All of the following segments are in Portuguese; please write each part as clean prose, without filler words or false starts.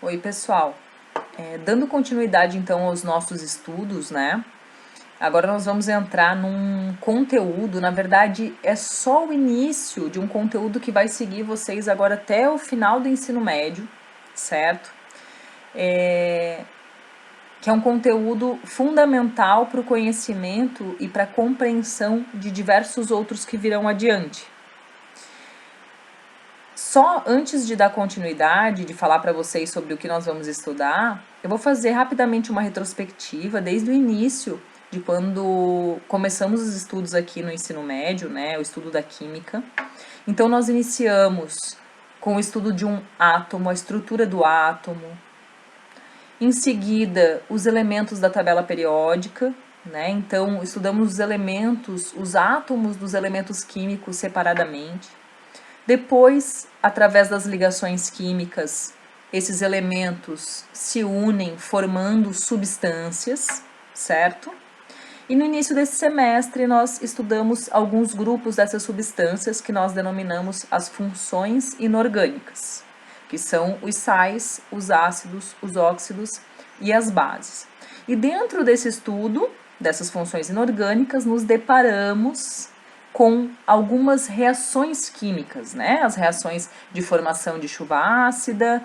Oi, pessoal. Dando continuidade, então, aos nossos estudos, né? Agora nós vamos entrar num conteúdo, na verdade, é só o início de um conteúdo que vai seguir vocês agora até o final do ensino médio, certo? Que é um conteúdo fundamental para o conhecimento e para a compreensão de diversos outros que virão adiante. Só antes de dar continuidade, de falar para vocês sobre o que nós vamos estudar, eu vou fazer rapidamente uma retrospectiva desde o início de quando começamos os estudos aqui no ensino médio, né, o estudo da química. Então nós iniciamos com o estudo de um átomo, a estrutura do átomo. Em seguida, os elementos da tabela periódica, né? Então estudamos os elementos, os átomos dos elementos químicos separadamente. Depois, através das ligações químicas, esses elementos se unem formando substâncias, certo? E no início desse semestre nós estudamos alguns grupos dessas substâncias que nós denominamos as funções inorgânicas, que são os sais, os ácidos, os óxidos e as bases. E dentro desse estudo, dessas funções inorgânicas, nos deparamos com algumas reações químicas, né? As reações de formação de chuva ácida,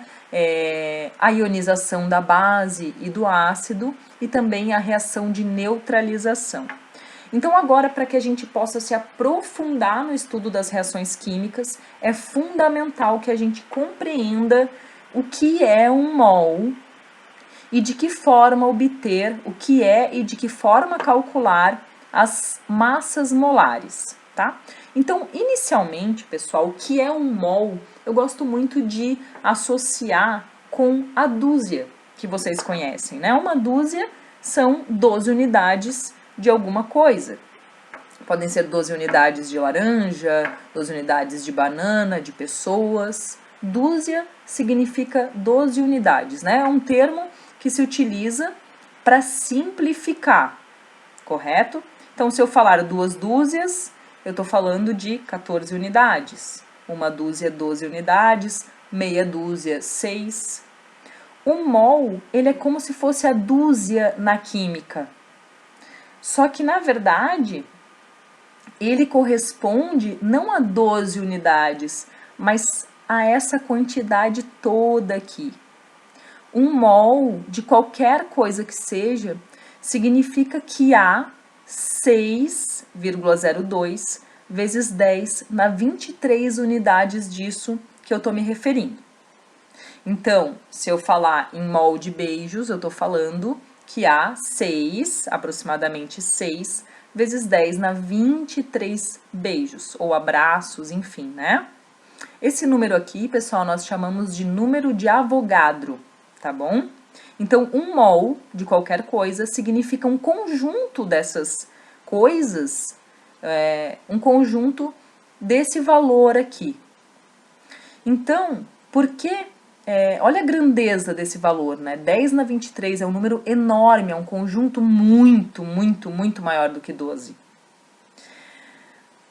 a ionização da base e do ácido e também a reação de neutralização. Então agora, para que a gente possa se aprofundar no estudo das reações químicas, é fundamental que a gente compreenda o que é um mol e de que forma obter o que é e de que forma calcular as massas molares, tá? Então, inicialmente, pessoal, o que é um mol? Eu gosto muito de associar com a dúzia, que vocês conhecem, né? Uma dúzia são 12 unidades de alguma coisa. Podem ser 12 unidades de laranja, 12 unidades de banana, de pessoas. Dúzia significa 12 unidades, né? É um termo que se utiliza para simplificar, correto? Então, se eu falar 2 dúzias, eu estou falando de 14 unidades. Uma dúzia, 12 unidades, meia dúzia, 6. O mol, ele é como se fosse a dúzia na química. Só que, na verdade, ele corresponde não a 12 unidades, mas a essa quantidade toda aqui. Um mol de qualquer coisa que seja significa que há 6,02 vezes 10 na 23 unidades disso que eu estou me referindo. Então, se eu falar em mol de beijos, eu estou falando que há 6, aproximadamente 6, vezes 10 na 23 beijos, ou abraços, enfim, né? Esse número aqui, pessoal, nós chamamos de número de Avogadro, tá bom? Então, um mol de qualquer coisa significa um conjunto dessas coisas, um conjunto desse valor aqui. Então, por que... olha a grandeza desse valor, né? 10 na 23 é um número enorme, é um conjunto muito, muito, muito maior do que 12.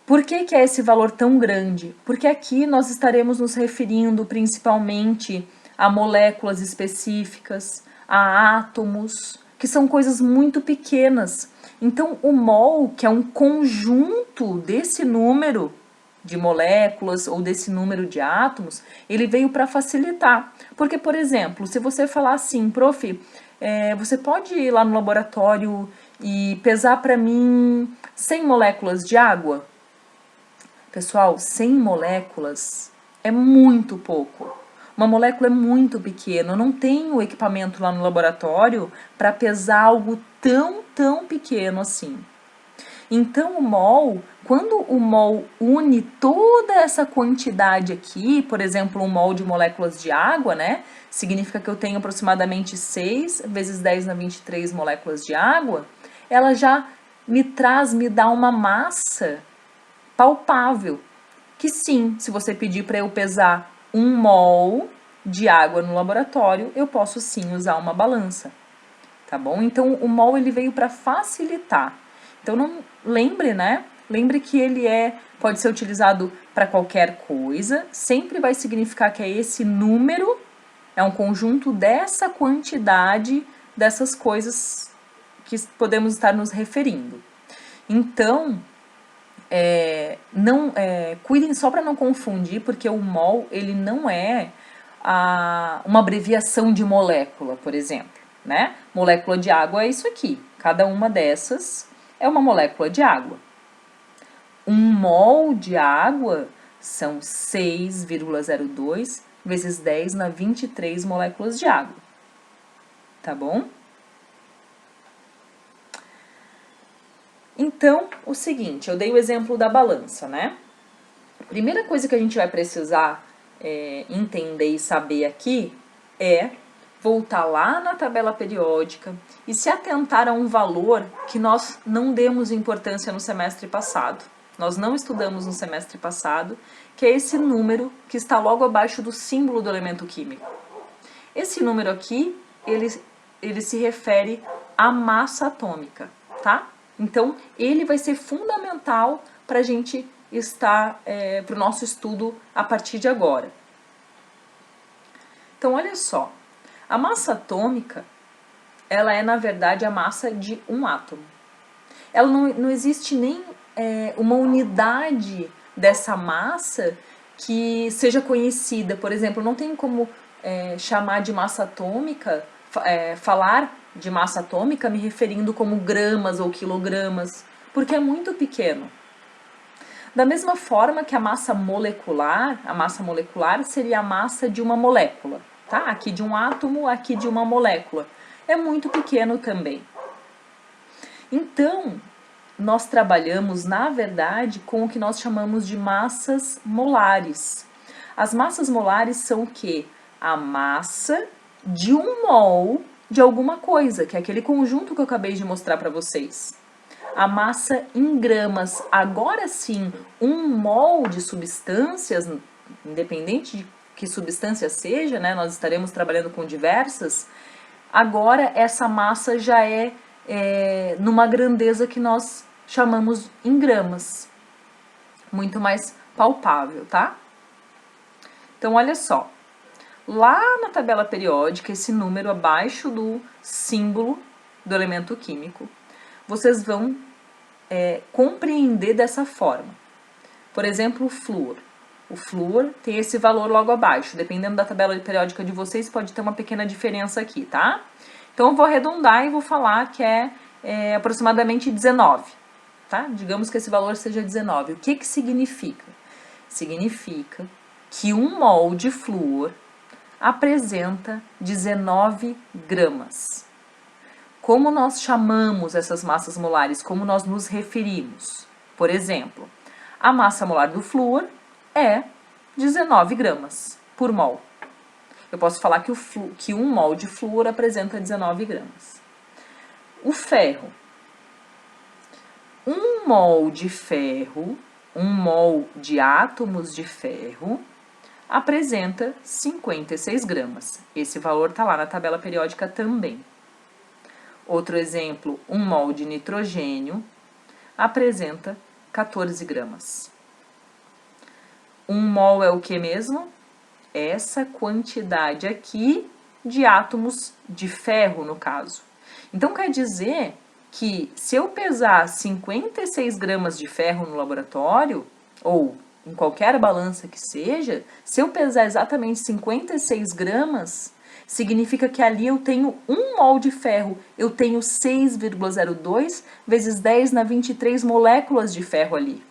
Por que é esse valor tão grande? Porque aqui nós estaremos nos referindo principalmente a moléculas específicas, a átomos, que são coisas muito pequenas. Então, o mol, que é um conjunto desse número de moléculas ou desse número de átomos, ele veio para facilitar. Porque, por exemplo, se você falar assim, prof, você pode ir lá no laboratório e pesar para mim 100 moléculas de água? Pessoal, 100 moléculas é muito pouco. Uma molécula é muito pequena. Eu não tenho equipamento lá no laboratório para pesar algo tão pequeno assim. Então, o mol, quando o mol une toda essa quantidade aqui, por exemplo, um mol de moléculas de água, né? Significa que eu tenho aproximadamente 6 vezes 10 na 23 moléculas de água. Ela já me dá uma massa palpável, que sim, se você pedir para eu pesar 1 mol de água no laboratório, eu posso sim usar uma balança, tá bom? Então, o mol ele veio para facilitar. Então, não lembre, né? Lembre que ele pode ser utilizado para qualquer coisa, sempre vai significar que é esse número É um conjunto dessa quantidade dessas coisas que podemos estar nos referindo. Então, cuidem só para não confundir, porque o mol ele não é uma abreviação de molécula, por exemplo, né? Molécula de água é isso aqui. Cada uma dessas é uma molécula de água. Um mol de água são 6,02 vezes 10 na 23 moléculas de água. Tá bom? Então, o seguinte, eu dei o exemplo da balança, né? A primeira coisa que a gente vai precisar entender e saber aqui é voltar lá na tabela periódica e se atentar a um valor que nós não demos importância no semestre passado. Nós não estudamos no semestre passado, que é esse número que está logo abaixo do símbolo do elemento químico. Esse número aqui, ele se refere à massa atômica, tá? Então, ele vai ser fundamental para a gente estar, para o nosso estudo a partir de agora. Então, olha só, a massa atômica, ela é, na verdade, a massa de um átomo. Ela não existe nem uma unidade dessa massa que seja conhecida. Por exemplo, não tem como chamar de massa atômica, falar de massa atômica me referindo como gramas ou quilogramas, porque é muito pequeno. Da mesma forma que a massa molecular seria a massa de uma molécula, tá? Aqui de um átomo, aqui de uma molécula. É muito pequeno também. Então, nós trabalhamos, na verdade, com o que nós chamamos de massas molares. As massas molares são o quê? A massa de um mol de alguma coisa, que é aquele conjunto que eu acabei de mostrar para vocês. A massa em gramas. Agora sim, um mol de substâncias, independente de que substância seja, né, nós estaremos trabalhando com diversas, agora essa massa já é numa grandeza que nós chamamos em gramas. Muito mais palpável, tá? Então, olha só. Lá na tabela periódica, esse número abaixo do símbolo do elemento químico, vocês vão compreender dessa forma. Por exemplo, o flúor. O flúor tem esse valor logo abaixo. Dependendo da tabela periódica de vocês, pode ter uma pequena diferença aqui, tá? Então, eu vou arredondar e vou falar que é aproximadamente 19, tá? Digamos que esse valor seja 19. O que significa? Significa que um mol de flúor apresenta 19 gramas. Como nós chamamos essas massas molares? Como nós nos referimos? Por exemplo, a massa molar do flúor é 19 gramas por mol. Eu posso falar que um mol de flúor apresenta 19 gramas. O ferro. Um mol de ferro, um mol de átomos de ferro, apresenta 56 gramas. Esse valor está lá na tabela periódica também. Outro exemplo, um mol de nitrogênio apresenta 14 gramas. Um mol é o que mesmo? Essa quantidade aqui de átomos de ferro, no caso. Então, quer dizer que se eu pesar 56 gramas de ferro no laboratório, ou em qualquer balança que seja, se eu pesar exatamente 56 gramas, significa que ali eu tenho 1 mol de ferro, eu tenho 6,02 vezes 10 na 23 moléculas de ferro ali.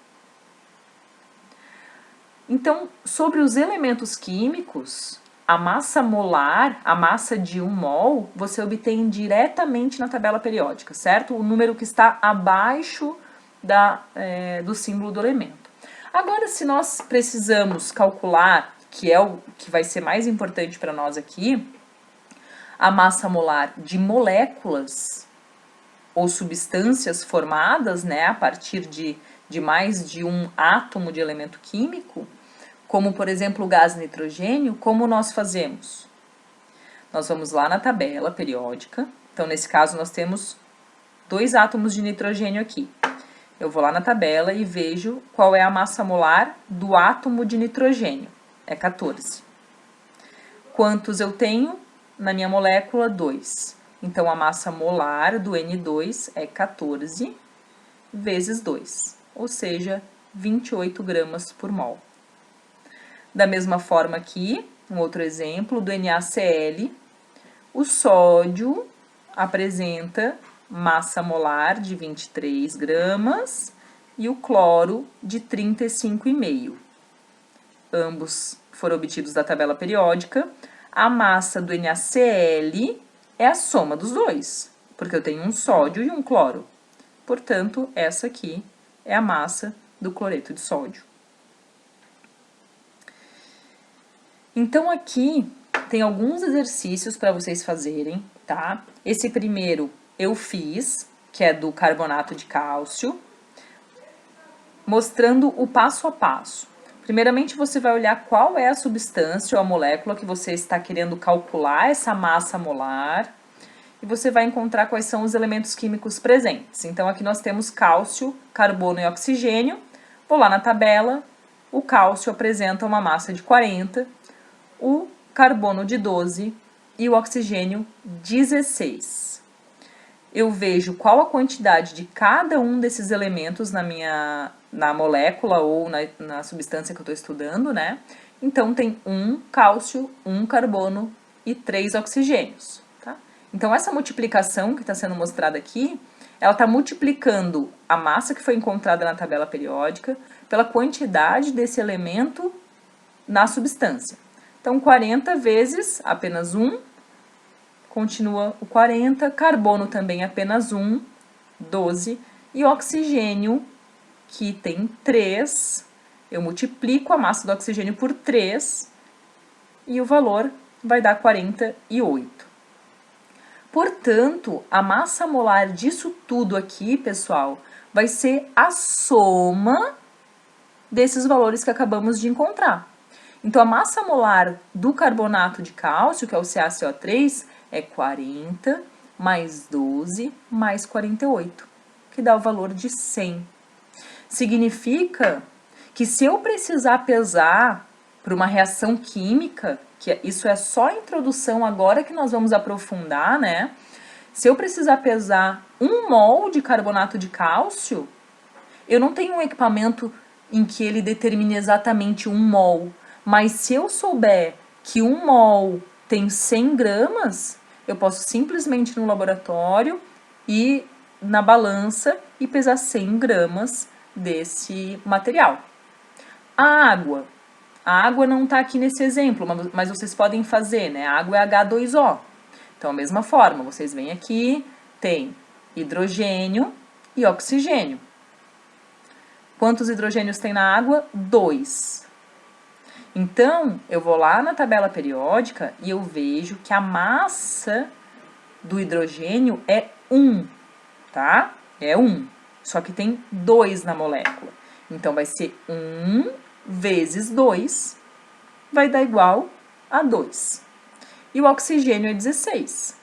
Então, sobre os elementos químicos, a massa molar, a massa de 1 mol, você obtém diretamente na tabela periódica, certo? O número que está abaixo do símbolo do elemento. Agora, se nós precisamos calcular, que é o que vai ser mais importante para nós aqui, a massa molar de moléculas ou substâncias formadas, né, a partir de mais de um átomo de elemento químico, como, por exemplo, o gás nitrogênio, como nós fazemos? Nós vamos lá na tabela periódica. Então, nesse caso, nós temos 2 átomos de nitrogênio aqui. Eu vou lá na tabela e vejo qual é a massa molar do átomo de nitrogênio. É 14. Quantos eu tenho? Na minha molécula, 2. Então, a massa molar do N2 é 14 vezes 2, ou seja, 28 gramas por mol. Da mesma forma aqui, um outro exemplo, do NaCl, o sódio apresenta massa molar de 23 gramas e o cloro de 35,5. Ambos foram obtidos da tabela periódica. A massa do NaCl é a soma dos dois, porque eu tenho um sódio e um cloro. Portanto, essa aqui é a massa do cloreto de sódio. Então, aqui tem alguns exercícios para vocês fazerem, tá? Esse primeiro eu fiz, que é do carbonato de cálcio, mostrando o passo a passo. Primeiramente, você vai olhar qual é a substância ou a molécula que você está querendo calcular essa massa molar e você vai encontrar quais são os elementos químicos presentes. Então, aqui nós temos cálcio, carbono e oxigênio. Vou lá na tabela, o cálcio apresenta uma massa de 40, o carbono de 12 e o oxigênio 16. Eu vejo qual a quantidade de cada um desses elementos na molécula ou na substância que eu estou estudando, né? Então, tem 1 cálcio, 1 carbono e 3 oxigênios, tá? Então, essa multiplicação que está sendo mostrada aqui, ela está multiplicando a massa que foi encontrada na tabela periódica pela quantidade desse elemento na substância. Então, 40 vezes apenas 1, continua o 40, carbono também apenas 1, 12, e oxigênio, que tem 3, eu multiplico a massa do oxigênio por 3, e o valor vai dar 48. Portanto, a massa molar disso tudo aqui, pessoal, vai ser a soma desses valores que acabamos de encontrar. Então, a massa molar do carbonato de cálcio, que é o CaCO3, é 40 mais 12 mais 48, que dá o valor de 100. Significa que se eu precisar pesar para uma reação química, que isso é só a introdução agora que nós vamos aprofundar, né? Se eu precisar pesar 1 mol de carbonato de cálcio, eu não tenho um equipamento em que ele determine exatamente 1 mol, mas se eu souber que 1 mol tem 100 gramas, eu posso simplesmente ir no laboratório e na balança e pesar 100 gramas desse material. A água não está aqui nesse exemplo, mas vocês podem fazer, né? A água é H2O. Então, da mesma forma, vocês vêm aqui, tem hidrogênio e oxigênio. Quantos hidrogênios tem na água? 2. Então, eu vou lá na tabela periódica e eu vejo que a massa do hidrogênio é 1, tá? É 1, só que tem 2 na molécula. Então, vai ser 1 vezes 2, vai dar igual a 2. E o oxigênio é 16.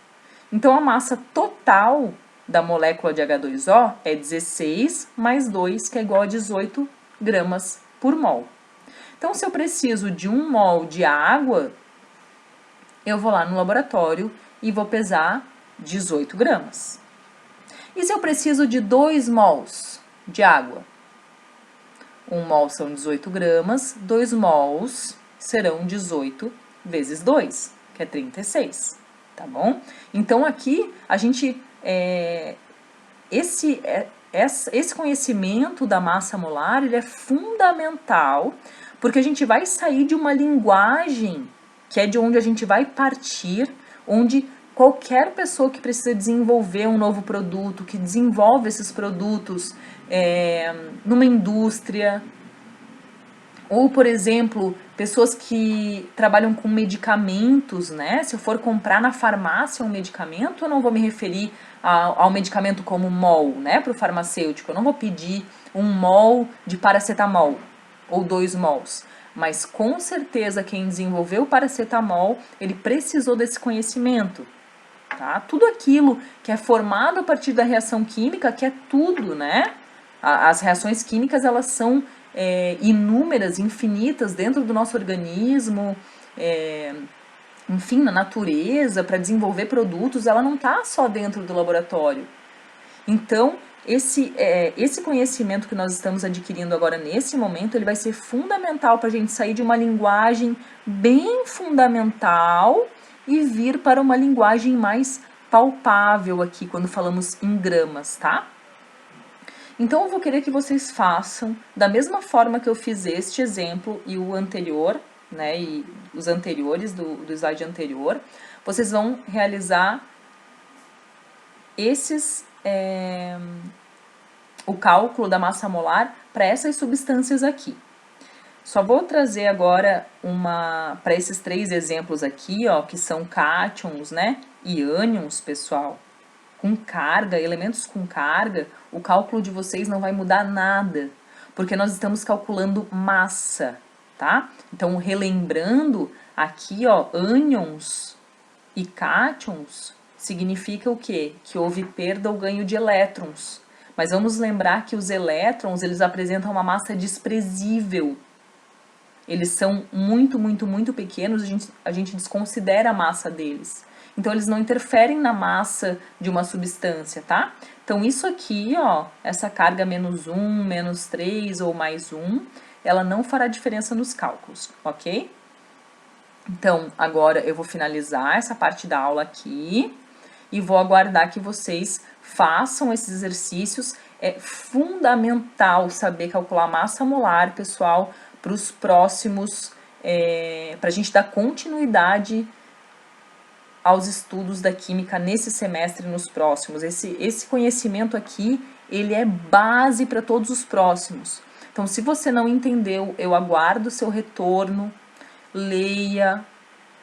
Então, a massa total da molécula de H2O é 16 mais 2, que é igual a 18 gramas por mol. Então, se eu preciso de 1 mol de água, eu vou lá no laboratório e vou pesar 18 gramas. E se eu preciso de 2 mols de água? 1 mol são 18 gramas, 2 mols serão 18 vezes 2, que é 36, tá bom? Então, aqui, a gente... Esse conhecimento da massa molar, ele é fundamental, porque a gente vai sair de uma linguagem que é de onde a gente vai partir, onde qualquer pessoa que precisa desenvolver um novo produto, que desenvolve esses produtos numa indústria, ou, por exemplo, pessoas que trabalham com medicamentos, né? Se eu for comprar na farmácia um medicamento, eu não vou me referir ao medicamento como mol, né? Para o farmacêutico, eu não vou pedir 1 mol de paracetamol ou 2 mols. Mas, com certeza, quem desenvolveu o paracetamol, ele precisou desse conhecimento, tá? Tudo aquilo que é formado a partir da reação química, que é tudo, né? As reações químicas, elas são inúmeras, infinitas dentro do nosso organismo, enfim, na natureza, para desenvolver produtos, ela não está só dentro do laboratório. Então, esse conhecimento que nós estamos adquirindo agora nesse momento, ele vai ser fundamental para a gente sair de uma linguagem bem fundamental e vir para uma linguagem mais palpável aqui, quando falamos em gramas, tá? Então, eu vou querer que vocês façam da mesma forma que eu fiz este exemplo e o anterior, né, e os anteriores do slide anterior, vocês vão realizar o cálculo da massa molar para essas substâncias aqui. Só vou trazer agora para esses 3 exemplos aqui, ó, que são cátions, né, e ânions, pessoal, com carga, elementos com carga, o cálculo de vocês não vai mudar nada, porque nós estamos calculando massa, tá? Então, relembrando, aqui, ó, ânions e cátions significa o quê? Que houve perda ou ganho de elétrons. Mas vamos lembrar que os elétrons, eles apresentam uma massa desprezível. Eles são muito, muito, muito pequenos, a gente desconsidera a massa deles. Então, eles não interferem na massa de uma substância, tá? Então, isso aqui, ó, essa carga -1, -3 ou +1, ela não fará diferença nos cálculos, ok? Então, agora eu vou finalizar essa parte da aula aqui e vou aguardar que vocês façam esses exercícios. É fundamental saber calcular massa molar, pessoal, para os próximos, para a gente dar continuidade aos estudos da química nesse semestre e nos próximos. Esse conhecimento aqui, ele é base para todos os próximos. Então, se você não entendeu, eu aguardo o seu retorno, leia,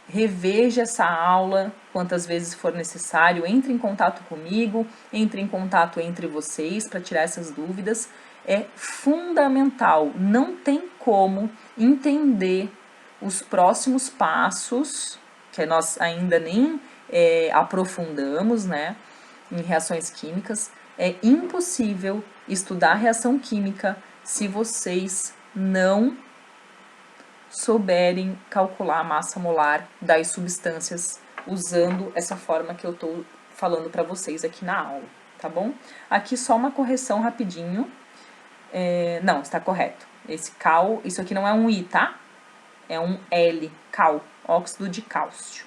reveja essa aula quantas vezes for necessário, entre em contato comigo, entre em contato entre vocês para tirar essas dúvidas. É fundamental, não tem como entender os próximos passos, que nós ainda nem aprofundamos, né, em reações químicas. É impossível estudar reação química se vocês não souberem calcular a massa molar das substâncias usando essa forma que eu estou falando para vocês aqui na aula, tá bom? Aqui só uma correção rapidinho. Não, está correto. Esse cal, isso aqui não é um I, tá? É um L, cal, óxido de cálcio.